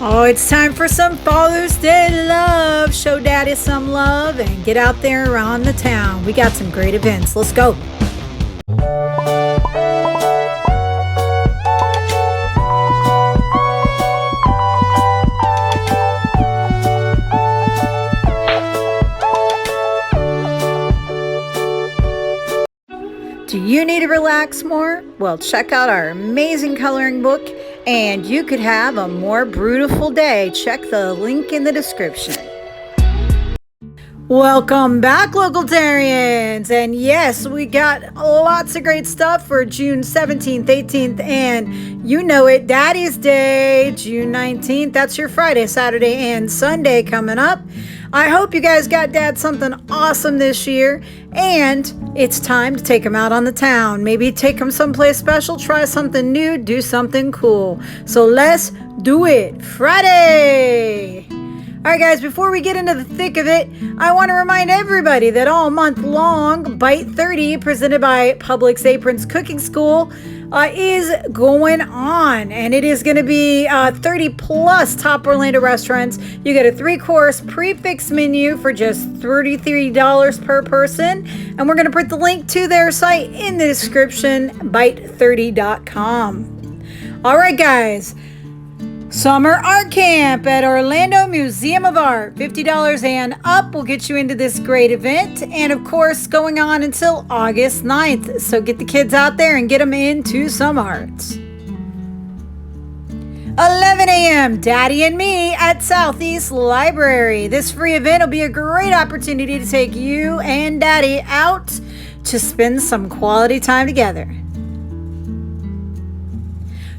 Oh, it's time for some Father's Day love. Show Daddy some love and get out there around the town. We got some great events. Let's go. Do you need to relax more? Well, check out our amazing coloring book and you could have a more beautiful day. Check the link in the description. Welcome back, Localtarians. And yes, we got lots of great stuff for June 17th, 18th, and you know it, Daddy's Day, June 19th. That's your Friday, Saturday, and Sunday coming up. I hope you guys got Dad something awesome this year, and it's time to take him out on the town. Maybe take him someplace special, try something new, do something cool. So let's do it. Friday! All right, guys, before we get into the thick of it, I want to remind everybody that all month long, Bite30, presented by Publix Aprons Cooking School, is going on. And it is going to be 30 plus top Orlando restaurants. You get a 3-course Prix Fixe menu for just $33 per person. And we're going to put the link to their site in the description, bite30.com. All right, guys. Summer Art Camp at Orlando Museum of Art. $50 and up will get you into this great event. And of course, going on until August 9th. So get the kids out there and get them into some arts. 11 a.m. Daddy and Me at Southeast Library. This free event will be a great opportunity to take you and Daddy out to spend some quality time together.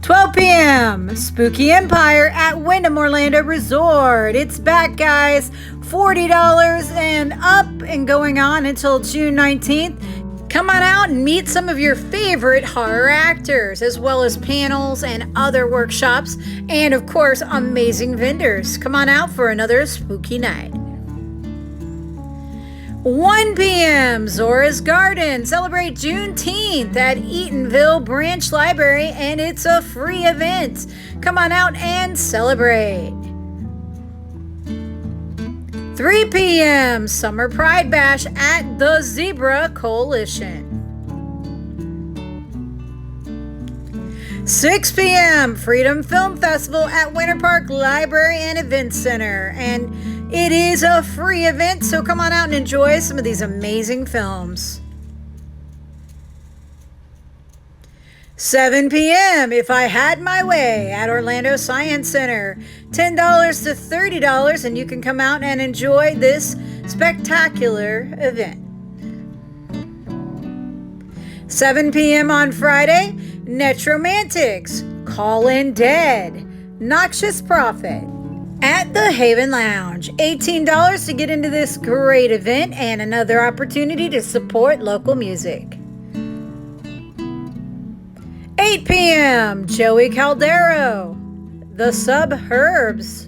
12 p.m. Spooky Empire at Wyndham Orlando Resort. It's back, guys. $40 and up and going on until June 19th. Come on out and meet some of your favorite horror actors, as well as panels and other workshops, and of course, amazing vendors. Come on out for another spooky night. 1 p.m. Zora's Garden. Celebrate Juneteenth at Eatonville Branch Library, and it's a free event. Come on out and celebrate. 3 p.m. Summer Pride Bash at the Zebra Coalition. 6 p.m. Freedom Film Festival at Winter Park Library and Event Center, and it is a free event, so come on out and enjoy some of these amazing films. 7 p.m. If I Had My Way at Orlando Science Center. $10 to $30, and you can come out and enjoy this spectacular event. 7 p.m. on Friday, Netromantics, Call In Dead, Noxious Prophet at the Haven Lounge. $18 to get into this great event and another opportunity to support local music. 8 p.m. Joey Caldero, The Suburbs,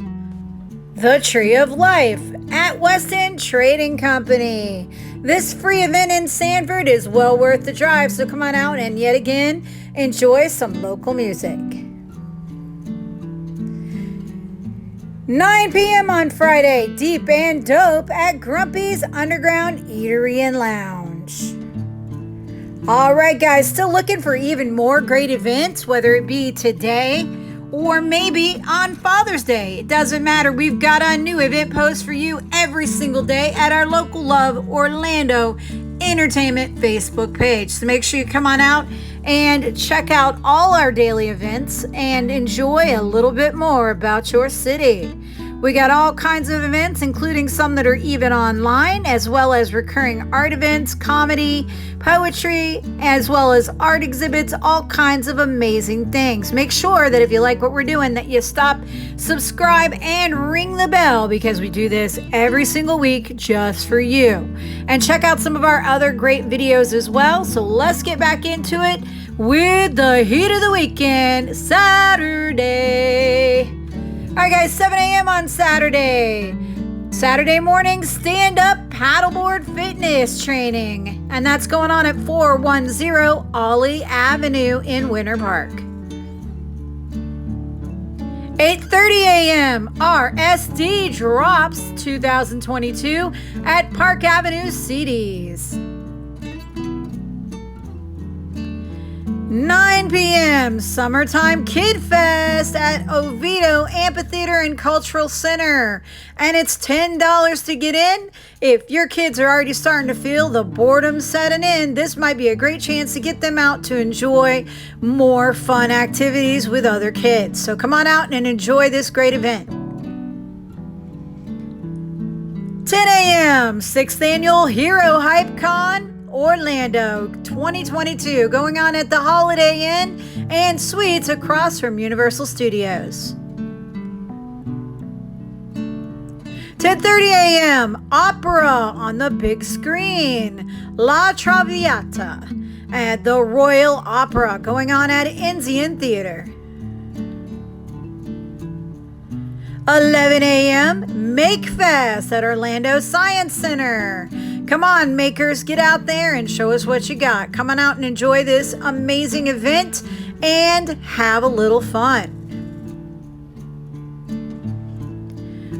The Tree of Life at West End Trading Company. This free event in Sanford is well worth the drive, so come on out and yet again enjoy some local music. 9 p.m. on Friday, Deep and Dope at Grumpy's Underground Eatery and Lounge. All right, guys, still looking for even more great events, whether it be today or maybe on Father's Day. It doesn't matter. We've got a new event post for you every single day at our Local Love Orlando Entertainment Facebook page. So make sure you come on out and check out all our daily events and enjoy a little bit more about your city. We got all kinds of events, including some that are even online, as well as recurring art events, comedy, poetry, as well as art exhibits, all kinds of amazing things. Make sure that if you like what we're doing, that you stop, subscribe, and ring the bell, because we do this every single week just for you. And check out some of our other great videos as well. So let's get back into it with the heat of the weekend, Saturday. All right, guys, 7 a.m. on Saturday. Saturday morning stand-up paddleboard fitness training. And that's going on at 410 Ollie Avenue in Winter Park. 8:30 a.m. RSD drops 2022 at Park Avenue CDs. 9 p.m. Summertime Kid Fest at Oviedo Amphitheater and Cultural Center. And it's $10 to get in. If your kids are already starting to feel the boredom setting in, this might be a great chance to get them out to enjoy more fun activities with other kids. So come on out and enjoy this great event. 10 a.m. 6th Annual Hero Hype Con Orlando 2022 going on at the Holiday Inn and Suites across from Universal Studios. 10:30 a.m. Opera on the big screen. La Traviata at the Royal Opera going on at Enzian Theater. 11 a.m. Make Fest at Orlando Science Center. Come on, makers, get out there and show us what you got. Come on out and enjoy this amazing event and have a little fun.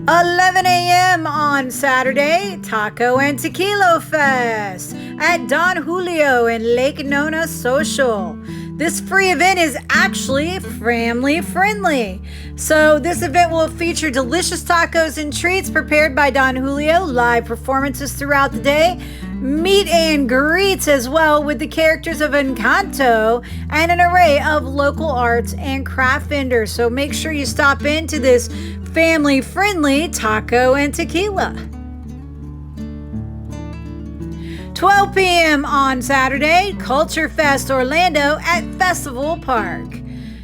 11 a.m. on Saturday, Taco and Tequila Fest at Don Julio and Lake Nona Social. This free event is actually family friendly. So this event will feature delicious tacos and treats prepared by Don Julio, live performances throughout the day, meet and greets as well with the characters of Encanto, and an array of local arts and craft vendors. So make sure you stop into this family friendly taco and tequila. 12 p.m. on Saturday, Culture Fest Orlando at Festival Park.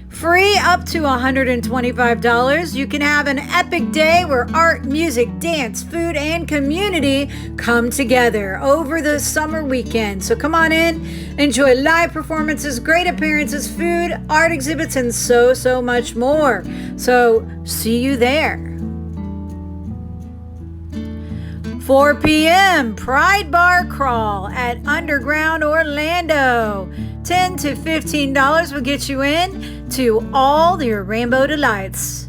Free up to $125. You can have an epic day where art, music, dance, food, and community come together over the summer weekend. So come on in, enjoy live performances, great appearances, food, art exhibits, and so much more. So see you there. 4 p.m. Pride Bar Crawl at Underground Orlando. $10 to $15 will get you in to all your rainbow delights.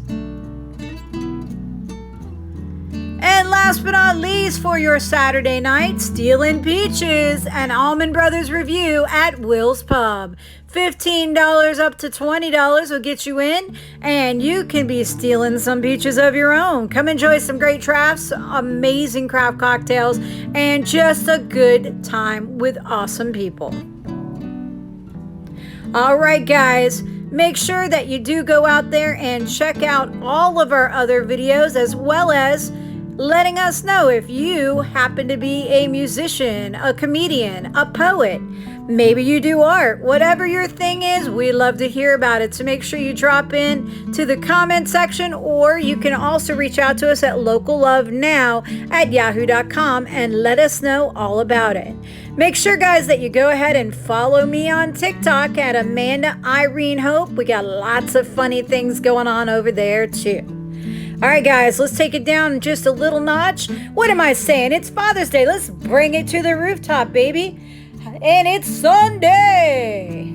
And last but not least, for your Saturday night, Stealin' Peaches and Almond Brothers review at Will's Pub. $15 up to $20 will get you in, and you can be stealing some peaches of your own. Come enjoy some great crafts, amazing craft cocktails, and just a good time with awesome people. All right, guys, make sure that you do go out there and check out all of our other videos, as well as letting us know if you happen to be a musician, a comedian, a poet. Maybe you do art. Whatever your thing is, we love to hear about it. So make sure you drop in to the comment section, or you can also reach out to us at locallovenow@yahoo.com and let us know all about it. Make sure, guys, that you go ahead and follow me on TikTok at Amanda Irene Hope. We got lots of funny things going on over there too. All right, guys, let's take it down just a little notch. What am I saying? It's Father's Day. Let's bring it to the rooftop, baby. And it's Sunday.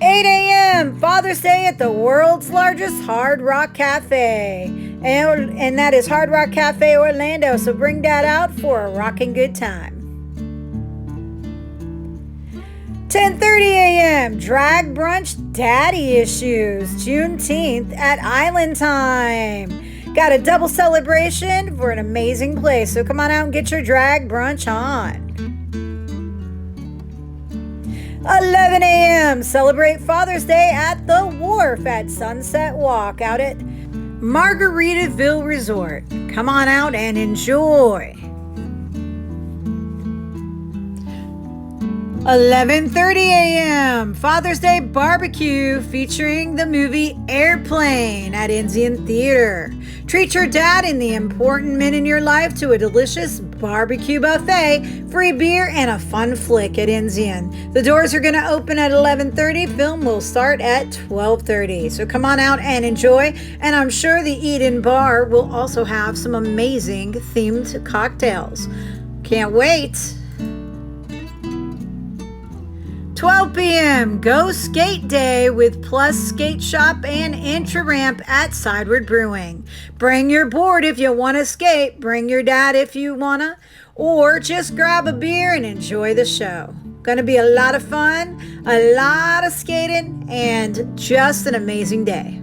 8 a.m. Father's Day at the world's largest Hard Rock Cafe. And that is Hard Rock Cafe Orlando. So bring Dad out for a rocking good time. 10:30 a.m. Drag Brunch Daddy Issues. Juneteenth at Island Time. Got a double celebration for an amazing place. So come on out and get your drag brunch on. 11 a.m. Celebrate Father's Day at the Wharf at Sunset Walk out at Margaritaville Resort. Come on out and enjoy. 11:30 a.m. Father's Day Barbecue featuring the movie Airplane at Enzian Theater. Treat your dad and the important men in your life to a delicious barbecue buffet, free beer, and a fun flick at Enzian. The doors are going to open at 11:30. Film will start at 12:30. So come on out and enjoy. And I'm sure the Eden Bar will also have some amazing themed cocktails. Can't wait. 12 p.m. Go Skate Day with Plus Skate Shop and Intra Ramp at Sideward Brewing. Bring your board if you want to skate, bring your dad if you want to, or just grab a beer and enjoy the show. Gonna be a lot of fun, a lot of skating, and just an amazing day.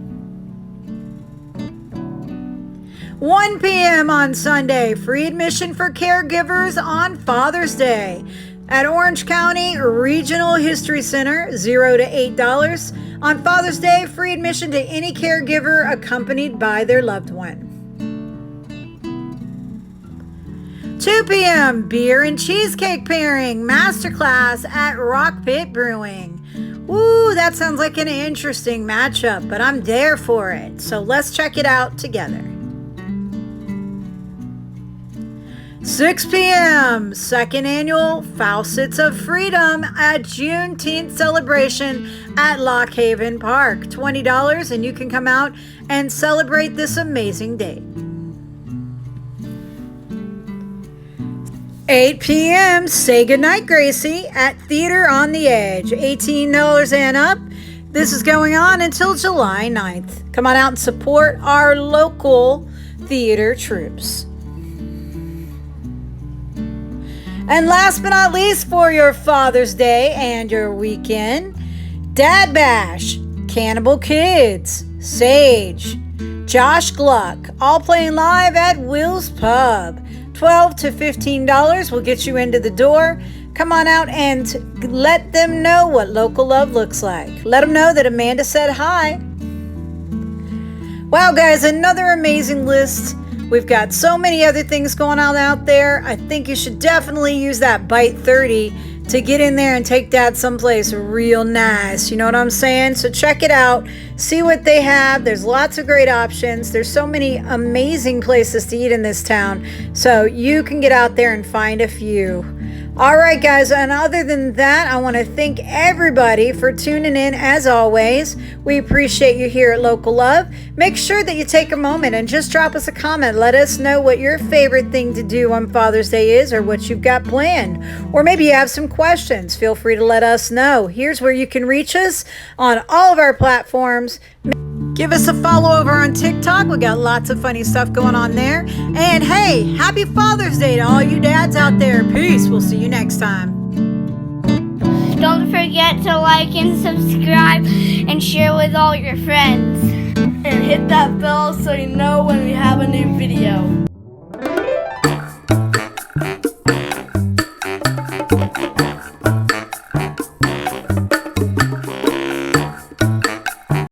1 p.m. on Sunday, free admission for caregivers on Father's Day at Orange County Regional History Center, $0 to $8. On Father's Day, free admission to any caregiver accompanied by their loved one. 2 p.m. Beer and cheesecake pairing masterclass at Rock Pit Brewing. Woo, that sounds like an interesting matchup, but I'm there for it. So let's check it out together. 6 p.m. Second annual Faucets of Freedom at Juneteenth celebration at Lock Haven Park. $20 and you can come out and celebrate this amazing day. 8 p.m. Say Goodnight Gracie at Theater on the Edge. $18 and up. This is going on until July 9th. Come on out and support our local theater troops. And last but not least, for your Father's Day and your weekend, Dad Bash, Cannibal Kids, Sage, Josh Gluck, all playing live at Will's Pub. $12 to $15 will get you into the door. Come on out and let them know what local love looks like. Let them know that Amanda said hi. Wow, guys, another amazing list. We've got so many other things going on out there. I think you should definitely use that Bite30 to get in there and take Dad someplace real nice. You know what I'm saying? So check it out. See what they have. There's lots of great options. There's so many amazing places to eat in this town. So you can get out there and find a few. All right, guys, and other than that, I want to thank everybody for tuning in as always. We appreciate you here at Local Love. Make sure that you take a moment and just drop us a comment. Let us know what your favorite thing to do on Father's Day is or what you've got planned. Or maybe you have some questions. Feel free to let us know. Here's where you can reach us on all of our platforms. Give us a follow over on TikTok. We got lots of funny stuff going on there. And hey, happy Father's Day to all you dads out there. Peace. We'll see you next time. Don't forget to like and subscribe and share with all your friends. And hit that bell so you know when we have a new video.